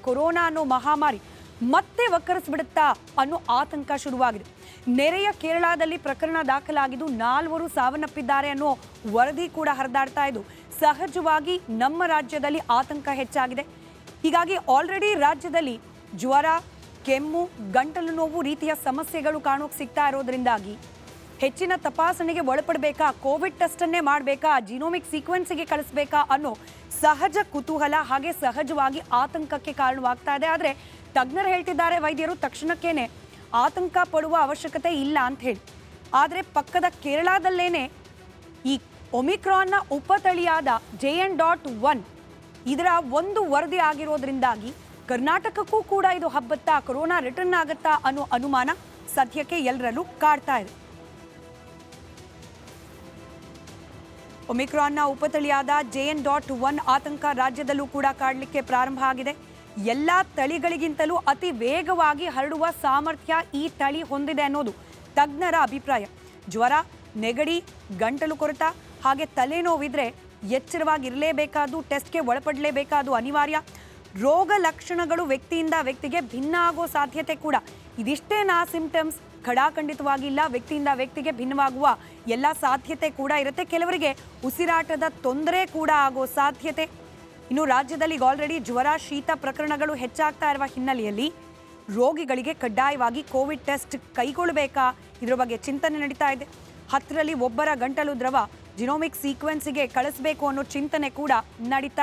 Corona ಅನ್ನೋ ಮಹಾಮಾರಿ ಮತ್ತೆ ವಕ್ಕರಿಸ್ಬಿಡುತ್ತಾ ಅನ್ನೋ ಆತಂಕ ಶುರುವಾಗಿದೆ. ನೆರೆಯ ಕೇರಳದಲ್ಲಿ ಪ್ರಕರಣ ದಾಖಲಾಗಿದ್ದು 4 ಸಾವನ್ನಪ್ಪಿದ್ದಾರೆ ಅನ್ನೋ ವರದಿ ಕೂಡ ಹರಿದಾಡ್ತಾ ಇದ್ದು ಸಹಜವಾಗಿ ನಮ್ಮ ರಾಜ್ಯದಲ್ಲಿ ಆತಂಕ ಹೆಚ್ಚಾಗಿದೆ. ಹೀಗಾಗಿ ಆಲ್ರೆಡಿ ರಾಜ್ಯದಲ್ಲಿ ಜ್ವರ, ಕೆಮ್ಮು, ಗಂಟಲು ನೋವು ರೀತಿಯ ಸಮಸ್ಯೆಗಳು ಕಾಣೋಕೆ ಸಿಗ್ತಾ ಇರೋದ್ರಿಂದಾಗಿ ಹೆಚ್ಚಿನ ತಪಾಸಣೆಗೆ ಒಳಪಡಬೇಕಾ, ಕೋವಿಡ್ ಟೆಸ್ಟ್ ಅನ್ನೇ ಮಾಡಬೇಕಾ, ಜಿನೋಮಿಕ್ ಸೀಕ್ವೆನ್ಸ್ಗೆ ಕಳಿಸಬೇಕಾ ಅನ್ನೋ ಸಹಜ ಕುತೂಹಲ ಹಾಗೆ ಸಹಜವಾಗಿ ಆತಂಕಕ್ಕೆ ಕಾರಣವಾಗ್ತಾ ಇದೆ. ಆದರೆ ತಜ್ಞರು ಹೇಳ್ತಿದ್ದಾರೆ, ವೈದ್ಯರು ತಕ್ಷಣಕ್ಕೇನೆ ಆತಂಕ ಪಡುವ ಅವಶ್ಯಕತೆ ಇಲ್ಲ ಅಂತ ಹೇಳಿ. ಆದರೆ ಪಕ್ಕದ ಕೇರಳದಲ್ಲೇನೆ ಈ ಒಮಿಕ್ರಾನ್ನ ಉಪತಳಿಯಾದ JN.1 ಇದರ ಒಂದು ವರದಿ ಆಗಿರೋದ್ರಿಂದಾಗಿ ಕರ್ನಾಟಕಕ್ಕೂ ಕೂಡ ಇದು ಹಬ್ಬತ್ತಾ, ಕೊರೋನಾ ರಿಟರ್ನ್ ಆಗತ್ತಾ ಅನ್ನೋ ಅನುಮಾನ ಸದ್ಯಕ್ಕೆ ಎಲ್ಲರಲ್ಲೂ ಕಾಡ್ತಾ ಇದೆ. ಒಮಿಕ್ರಾನ್ನ ಉಪತಳಿಯಾದ JN.1 ಆತಂಕ ರಾಜ್ಯದಲ್ಲೂ ಕೂಡ ಕಾಡಲಿಕ್ಕೆ ಪ್ರಾರಂಭ ಆಗಿದೆ. ಎಲ್ಲ ತಳಿಗಳಿಗಿಂತಲೂ ಅತಿ ವೇಗವಾಗಿ ಹರಡುವ ಸಾಮರ್ಥ್ಯ ಈ ತಳಿ ಹೊಂದಿದೆ ಅನ್ನೋದು ತಜ್ಞರ ಅಭಿಪ್ರಾಯ. ಜ್ವರ, ನೆಗಡಿ, ಗಂಟಲು ಕೊರೆತ ಹಾಗೆ ತಲೆನೋವಿದ್ರೆ ಎಚ್ಚರವಾಗಿರಲೇಬೇಕಾದ್ದು, ಟೆಸ್ಟ್ಗೆ ಒಳಪಡಲೇಬೇಕಾದ್ದು ಅನಿವಾರ್ಯ. ರೋಗ ಲಕ್ಷಣಗಳು ವ್ಯಕ್ತಿಯಿಂದ ವ್ಯಕ್ತಿಗೆ ಭಿನ್ನ ಆಗೋ ಸಾಧ್ಯತೆ ಕೂಡ. ಇದಿಷ್ಟೇನಾ ಸಿಂಪ್ಟಮ್ಸ್? ಖಡಾಖಂಡಿತವಾಗಿಲ್ಲ. ವ್ಯಕ್ತಿಯಿಂದ ವ್ಯಕ್ತಿಗೆ ಭಿನ್ನವಾಗುವ ಎಲ್ಲ ಸಾಧ್ಯತೆ ಕೂಡ ಇರುತ್ತೆ. ಕೆಲವರಿಗೆ ಉಸಿರಾಟದ ತೊಂದರೆ ಕೂಡ ಆಗೋ ಸಾಧ್ಯತೆ. ಇನ್ನು ರಾಜ್ಯದಲ್ಲಿ ಆಲ್ರೆಡಿ ಜ್ವರ, ಶೀತ ಪ್ರಕರಣಗಳು ಹೆಚ್ಚಾಗ್ತಾ ಇರುವ ಹಿನ್ನೆಲೆಯಲ್ಲಿ ರೋಗಿಗಳಿಗೆ ಕಡ್ಡಾಯವಾಗಿ ಕೋವಿಡ್ ಟೆಸ್ಟ್ ಕೈಗೊಳ್ಳಬೇಕಾ, ಇದರ ಬಗ್ಗೆ ಚಿಂತನೆ ನಡೀತಾ ಇದೆ. 10ರಲ್ಲಿ ಒಬ್ಬರ ಗಂಟಲು ದ್ರವ ಜಿನೋಮಿಕ್ ಸೀಕ್ವೆನ್ಸ್ಗೆ ಕಳಿಸಬೇಕು ಅನ್ನೋ ಚಿಂತನೆ ಕೂಡ ನಡೀತಾ ಇದೆ.